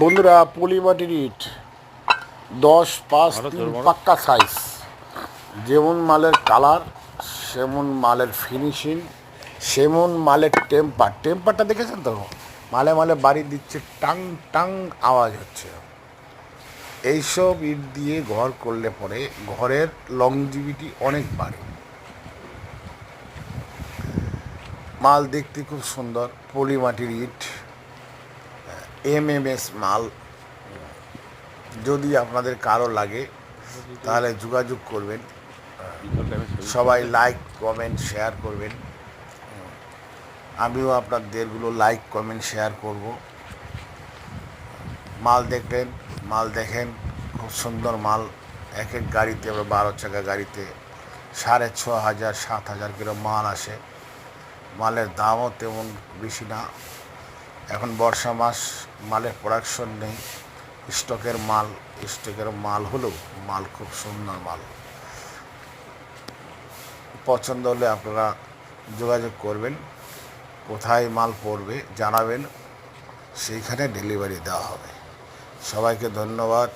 বন্ধুরা, পলিমাটির ইট 10, 5, 3 পাক্কা সাইজ। যেমন মালের কালার, সেমন মালের ফিনিশিং, সেমন মালের টেম্পারটা দেখেছেন তো? মালে মালে বাড়ি দিচ্ছে, টাং টাং আওয়াজ হচ্ছে। এইসব ইট দিয়ে ঘর করলে পরে ঘরের লংজিভিটি অনেক বাড়ে। মাল দেখতে খুব সুন্দর, পলিমাটির ইট, এমএমএস মাল। যদি আপনাদের কারো লাগে তাহলে যোগাযোগ করবেন। সবাই লাইক কমেন্ট শেয়ার করবেন। আমিও আপনাদেরগুলো লাইক কমেন্ট শেয়ার করব। মাল দেখলেন, মাল দেখেন, খুব সুন্দর মাল। এক এক গাড়িতে, আমরা 12 চাকা গাড়িতে 6,500 7,000 কিলো মাল আসে। মালের দামও তেমন বেশি না। এখন বর্ষা মাস, মালের প্রোডাকশন নেই, স্টকের মাল হলেও মাল খুব সুন্দর মাল। পছন্দ হলে আপনারা যোগাযোগ করবেন, কোথায় মাল পড়বে জানাবেন, সেইখানে ডেলিভারি দেওয়া হবে। সবাইকে ধন্যবাদ।